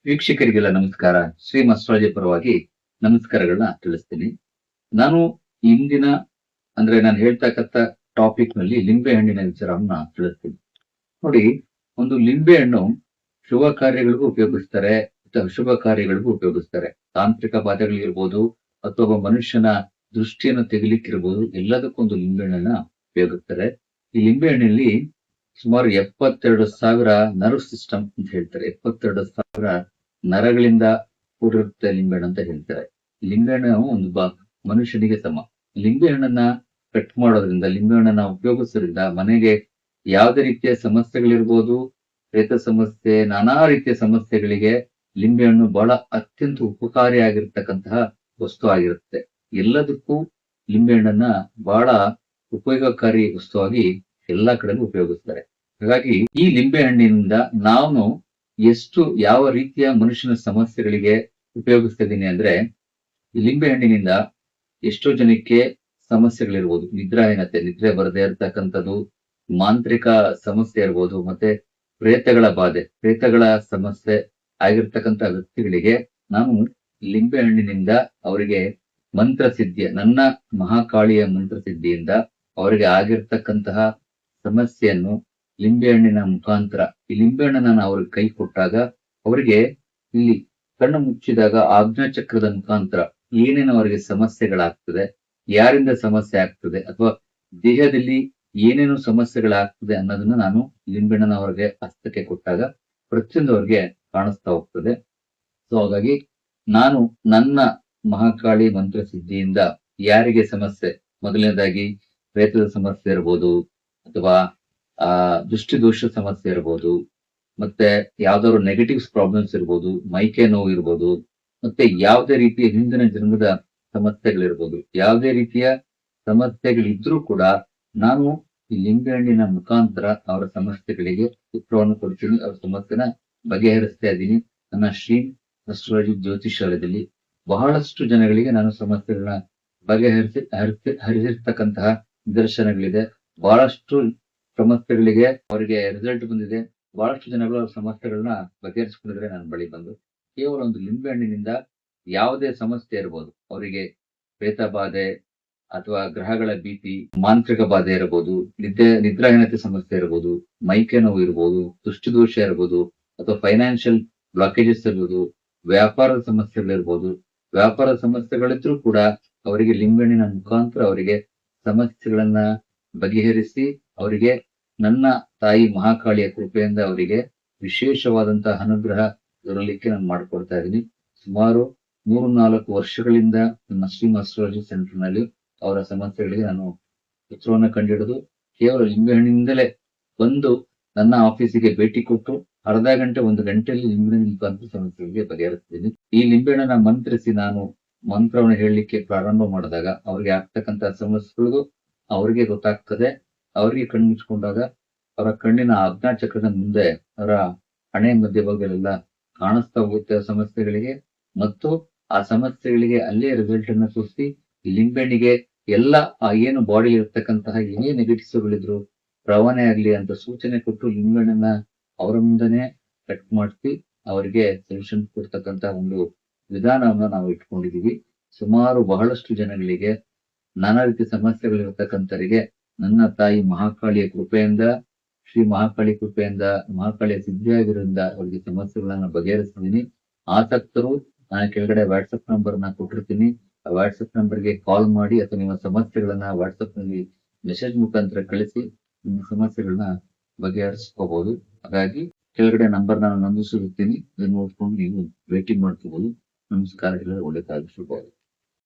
ವೀಕ್ಷಕರಿಗೆಲ್ಲ ನಮಸ್ಕಾರ. ಶ್ರೀ ಅಸ್ಟ್ರಾಲಜಿ ಪರವಾಗಿ ನಮಸ್ಕಾರಗಳನ್ನ ತಿಳಿಸ್ತೀನಿ. ನಾನು ಇಂದಿನ ನಾನು ಹೇಳ್ತಕ್ಕಂಥ ಟಾಪಿಕ್ ನಲ್ಲಿ ಲಿಂಬೆ ಹಣ್ಣಿನ ವಿಚಾರವನ್ನ ತಿಳಿಸ್ತೀನಿ. ನೋಡಿ, ಒಂದು ಲಿಂಬೆ ಹಣ್ಣು ಶುಭ ಕಾರ್ಯಗಳಿಗೂ ಉಪಯೋಗಿಸ್ತಾರೆ ಮತ್ತು ಅಶುಭ ಕಾರ್ಯಗಳಿಗೂ ಉಪಯೋಗಿಸ್ತಾರೆ. ತಾಂತ್ರಿಕ ಬಾಧೆಗಳಿರ್ಬೋದು ಅಥವಾ ಒಬ್ಬ ಮನುಷ್ಯನ ದೃಷ್ಟಿಯನ್ನು ತೆಗಿಲಿಕ್ಕಿರ್ಬೋದು, ಎಲ್ಲದಕ್ಕೊಂದು ಲಿಂಬೆ ಹಣ್ಣನ್ನ ಉಪಯೋಗಿಸ್ತಾರೆ. ಈ ಲಿಂಬೆ ಹಣ್ಣಿನಲ್ಲಿ ಸುಮಾರು 72,000 ನರ್ವ್ ಸಿಸ್ಟಮ್ ಅಂತ ಹೇಳ್ತಾರೆ. 72,000 ನರಗಳಿಂದ ಕೂಡಿರುತ್ತೆ ಲಿಂಬೆಹಣ್ಣು ಅಂತ ಹೇಳ್ತಾರೆ. ಲಿಂಬೆಹಣ್ಣು ಒಂದು ಮನುಷ್ಯನಿಗೆ ಸಮ. ಲಿಂಬೆ ಹಣ್ಣನ್ನ ಕಟ್ ಮಾಡೋದ್ರಿಂದ, ಲಿಂಬೆ ಹಣ್ಣನ್ನ ಉಪಯೋಗಿಸೋದ್ರಿಂದ ಮನೆಗೆ ಯಾವುದೇ ರೀತಿಯ ಸಮಸ್ಯೆಗಳಿರ್ಬೋದು, ಪ್ರೇತ ಸಮಸ್ಯೆ, ನಾನಾ ರೀತಿಯ ಸಮಸ್ಯೆಗಳಿಗೆ ಲಿಂಬೆ ಹಣ್ಣು ಬಹಳ ಅತ್ಯಂತ ಉಪಕಾರಿಯಾಗಿರ್ತಕ್ಕಂತಹ ವಸ್ತು ಆಗಿರುತ್ತೆ. ಎಲ್ಲದಕ್ಕೂ ಲಿಂಬೆ ಹಣ್ಣನ್ನ ಬಹಳ ಉಪಯೋಗಕಾರಿ ವಸ್ತುವಾಗಿ ಎಲ್ಲಾ ಕಡೆನೂ ಉಪಯೋಗಿಸ್ತಾರೆ. ಹಾಗಾಗಿ ಈ ಲಿಂಬೆ ಹಣ್ಣಿನಿಂದ ನಾನು ಯಾವ ರೀತಿಯ ಮನುಷ್ಯನ ಸಮಸ್ಯೆಗಳಿಗೆ ಉಪಯೋಗಿಸ್ತಾ ಇದ್ದೀನಿ ಅಂದ್ರೆ, ಈ ಲಿಂಬೆ ಹಣ್ಣಿನಿಂದ ಎಷ್ಟೋ ಜನಕ್ಕೆ ಸಮಸ್ಯೆಗಳಿರ್ಬೋದು. ನಿದ್ರಾಹೀನತೆ, ನಿದ್ರೆ ಬರದೇ ಇರತಕ್ಕಂಥದ್ದು, ಮಾಂತ್ರಿಕ ಸಮಸ್ಯೆ ಇರ್ಬೋದು, ಮತ್ತೆ ಪ್ರೇತಗಳ ಬಾಧೆ, ಪ್ರೇತಗಳ ಸಮಸ್ಯೆ ಆಗಿರ್ತಕ್ಕಂಥ ವ್ಯಕ್ತಿಗಳಿಗೆ ನಾನು ಲಿಂಬೆ ಹಣ್ಣಿನಿಂದ ಅವರಿಗೆ ಮಂತ್ರಸಿದ್ಧಿಯ, ನನ್ನ ಮಹಾಕಾಳಿಯ ಮಂತ್ರಸಿದ್ಧಿಯಿಂದ ಅವರಿಗೆ ಆಗಿರ್ತಕ್ಕಂತಹ ಸಮಸ್ಯೆಯನ್ನು ಲಿಂಬೆ ಹಣ್ಣಿನ ಮುಖಾಂತರ, ಈ ಲಿಂಬೆ ಹಣ್ಣನ್ನ ನಾನು ಅವ್ರಿಗೆ ಕೈ ಕೊಟ್ಟಾಗ ಅವರಿಗೆ ಇಲ್ಲಿ ಕಣ್ಣು ಮುಚ್ಚಿದಾಗ ಆಜ್ಞಾಚಕ್ರದ ಮುಖಾಂತರ ಏನೇನು ಅವರಿಗೆ ಸಮಸ್ಯೆಗಳಾಗ್ತದೆ, ಯಾರಿಂದ ಸಮಸ್ಯೆ ಆಗ್ತದೆ ಅಥವಾ ದೇಹದಲ್ಲಿ ಏನೇನು ಸಮಸ್ಯೆಗಳಾಗ್ತದೆ ಅನ್ನೋದನ್ನ ನಾನು ಲಿಂಬೆಹಣ್ಣನ್ನ ಅವರಿಗೆ ಹಸ್ತಕ್ಕೆ ಕೊಟ್ಟಾಗ ಪ್ರತಿಯೊಂದು ಅವ್ರಿಗೆ ಕಾಣಿಸ್ತಾ ಹೋಗ್ತದೆ. ಸೊ ಹಾಗಾಗಿ ನಾನು ನನ್ನ ಮಹಾಕಾಳಿ ಮಂತ್ರ ಸಿದ್ಧಿಯಿಂದ ಯಾರಿಗೆ ಸಮಸ್ಯೆ, ಮೊದಲನೇದಾಗಿ ಪ್ರೇತದ ಸಮಸ್ಯೆ ಇರ್ಬೋದು, ಅಥವಾ ದೃಷ್ಟಿದೋಷ ಸಮಸ್ಯೆ ಇರ್ಬೋದು, ಮತ್ತೆ ಯಾವ್ದಾದ್ರು ನೆಗೆಟಿವ್ಸ್ ಪ್ರಾಬ್ಲಮ್ಸ್ ಇರ್ಬೋದು, ಮೈಕೆ ನೋವು ಇರ್ಬೋದು, ಮತ್ತೆ ಯಾವುದೇ ರೀತಿಯ ಹಿಂದಿನ ಜನ್ಮದ ಸಮಸ್ಯೆಗಳಿರ್ಬೋದು, ಯಾವುದೇ ರೀತಿಯ ಸಮಸ್ಯೆಗಳಿದ್ರೂ ಕೂಡ ನಾನು ಈ ಲಿಂಬೆ ಹಣ್ಣಿನ ಮುಖಾಂತರ ಅವರ ಸಮಸ್ಯೆಗಳಿಗೆ ಉತ್ತರವನ್ನು ಕೊಡ್ತೀನಿ, ಅವ್ರ ಸಮಸ್ಯೆನ ಬಗೆಹರಿಸ್ತಾ ಇದ್ದೀನಿ. ನನ್ನ ಶ್ರೀ ಅಸ್ಟ್ರಾಲಜಿ ಜ್ಯೋತಿಷಾಲಯದಲ್ಲಿ ಬಹಳಷ್ಟು ಜನಗಳಿಗೆ ನಾನು ಸಮಸ್ಯೆಗಳನ್ನ ಹರಿಸಿರ್ತಕ್ಕಂತಹ ನಿದರ್ಶನಗಳಿದೆ. ಬಹಳಷ್ಟು ಸಮಸ್ಯೆಗಳಿಗೆ ಅವರಿಗೆ ರಿಸಲ್ಟ್ ಬಂದಿದೆ. ಬಹಳಷ್ಟು ಜನಗಳು ಅವ್ರ ಸಮಸ್ಯೆಗಳನ್ನ ಬಗೆಹರಿಸ್ಕೊಂಡಿದ್ರೆ ನನ್ನ ಬಳಿ ಬಂದು ಕೇವಲ ಒಂದು ಲಿಂಬೆ ಹಣ್ಣಿನಿಂದ ಯಾವುದೇ ಸಮಸ್ಯೆ ಇರ್ಬೋದು, ಅವರಿಗೆ ಪ್ರೇತ ಬಾಧೆ ಅಥವಾ ಗ್ರಹಗಳ ಭೀತಿ, ಮಾಂತ್ರಿಕ ಬಾಧೆ ಇರಬಹುದು, ನಿದ್ರಾಹೀನತೆ ಸಮಸ್ಯೆ ಇರಬಹುದು, ಮೈಕೆ ನೋವು ಇರ್ಬೋದು, ದೃಷ್ಟಿದೋಷ ಇರ್ಬೋದು, ಅಥವಾ ಫೈನಾನ್ಷಿಯಲ್ ಬ್ಲಾಕೇಜಸ್ ಇರ್ಬೋದು, ವ್ಯಾಪಾರದ ಸಮಸ್ಯೆಗಳಿರ್ಬೋದು, ವ್ಯಾಪಾರದ ಸಮಸ್ಯೆಗಳಿದ್ರೂ ಕೂಡ ಅವರಿಗೆ ಲಿಂಬೆಹಣ್ಣಿನ ಮುಖಾಂತರ ಅವರಿಗೆ ಸಮಸ್ಯೆಗಳನ್ನ ಬಗೆಹರಿಸಿ ಅವರಿಗೆ ನನ್ನ ತಾಯಿ ಮಹಾಕಾಳಿಯ ಕೃಪೆಯಿಂದ ಅವರಿಗೆ ವಿಶೇಷವಾದಂತಹ ಅನುಗ್ರಹ ದೊರಲಿಕ್ಕೆ ನಾನು ಮಾಡ್ಕೊಡ್ತಾ ಇದ್ದೀನಿ. ಸುಮಾರು 3-4 ವರ್ಷಗಳಿಂದ ನನ್ನ ಶ್ರೀ ಅಸ್ಟ್ರಾಲಜಿ ಸೆಂಟರ್ ನಲ್ಲಿ ಅವರ ಸಮಸ್ಯೆಗಳಿಗೆ ನಾನು ಉತ್ತರವನ್ನು ಕಂಡುಹಿಡಿದು ಕೇವಲ ಲಿಂಬೆಹಣ್ಣಿನಿಂದಲೇ ಬಂದು ನನ್ನ ಆಫೀಸಿಗೆ ಭೇಟಿ ಕೊಟ್ಟು ಅರ್ಧ ಗಂಟೆ 1 ಗಂಟೆಯಲ್ಲಿ ಲಿಂಬೆಹಣ್ಣಿನ ಮುಖಾಂತರ ಸಮಸ್ಯೆಗಳಿಗೆ ಬಗೆಹರಿಸ್ತೀನಿ. ಈ ಲಿಂಬೆಹಣ್ಣನ್ನ ಮಂತ್ರಿಸಿ ನಾನು ಮಂತ್ರವನ್ನು ಹೇಳಲಿಕ್ಕೆ ಪ್ರಾರಂಭ ಮಾಡಿದಾಗ ಅವ್ರಿಗೆ ಆಗ್ತಕ್ಕಂತಹ ಸಮಸ್ಯೆಗಳಿಗೂ ಅವ್ರಿಗೆ ಗೊತ್ತಾಗ್ತದೆ. ಅವರಿಗೆ ಕಣ್ಣು ಮುಚ್ಕೊಂಡಾಗ ಅವರ ಕಣ್ಣಿನ ಆಜ್ಞಾಚಕ್ರದ ಮುಂದೆ ಅವರ ಹಣೆ ಮಧ್ಯಭಾಗಗಳೆಲ್ಲ ಕಾಣಿಸ್ತಾ ಹೋಗುತ್ತೆ ಸಮಸ್ಯೆಗಳಿಗೆ, ಮತ್ತು ಆ ಸಮಸ್ಯೆಗಳಿಗೆ ಅಲ್ಲೇ ರಿಸಲ್ಟ್ ಅನ್ನ ತೋರಿಸಿ ಲಿಂಬೆಹಣ್ಣಿಗೆ ಎಲ್ಲ ಏನು ಬಾಡಿ ಇರತಕ್ಕಂತಹ ಏನೇ ನೆಗೆಟಿವ್ಸ್ಗಳಿದ್ರು ರವಾನೆ ಆಗ್ಲಿ ಅಂತ ಸೂಚನೆ ಕೊಟ್ಟು ಲಿಂಬೆಹಣ್ಣನ್ನ ಅವರ ಮುಂದೆನೆ ಕಟ್ ಮಾಡಿಸಿ ಅವರಿಗೆ ಸೊಲ್ಯೂಷನ್ ಕೊಡ್ತಕ್ಕಂತ ಒಂದು ವಿಧಾನವನ್ನ ನಾವು ಇಟ್ಕೊಂಡಿದೀವಿ. ಸುಮಾರು ಬಹಳಷ್ಟು ಜನಗಳಿಗೆ ನಾನಾ ರೀತಿಯ ಸಮಸ್ಯೆಗಳಿರತಕ್ಕಂಥವರಿಗೆ ನನ್ನ ತಾಯಿ ಮಹಾಕಾಳಿಯ ಕೃಪೆಯಿಂದ, ಶ್ರೀ ಮಹಾಕಾಳಿ ಕೃಪೆಯಿಂದ, ಮಹಾಕಾಳಿಯ ಸಿದ್ಧಿಯಾಗಿರೋದ್ರಿಂದ ಅವರಿಗೆ ಸಮಸ್ಯೆಗಳನ್ನ ಬಗೆಹರಿಸ್ತೀನಿ. ಆಸಕ್ತರು ನಾನು ಕೆಳಗಡೆ ವಾಟ್ಸಪ್ ನಂಬರ್ ನ ಕೊಟ್ಟಿರ್ತೀನಿ. ಆ ವಾಟ್ಸಪ್ ನಂಬರ್ಗೆ ಕಾಲ್ ಮಾಡಿ ಅಥವಾ ನಿಮ್ಮ ಸಮಸ್ಯೆಗಳನ್ನ ವಾಟ್ಸಪ್ ನಲ್ಲಿ ಮೆಸೇಜ್ ಮುಖಾಂತರ ಕಳಿಸಿ ನಿಮ್ಮ ಸಮಸ್ಯೆಗಳನ್ನ ಬಗೆಹರಿಸ್ಕೋಬಹುದು. ಹಾಗಾಗಿ ಕೆಳಗಡೆ ನಂಬರ್ ನಾನು ನಮೂದಿಸಿರ್ತೀನಿ, ಅದನ್ನ ನೋಡ್ಕೊಂಡು ನೀವು ಭೇಟಿ ಮಾಡ್ಕೋಬಹುದು. ನಮಸ್ಕಾರ, ಒಳ್ಳೆದಾಗಿ ಶುಭ.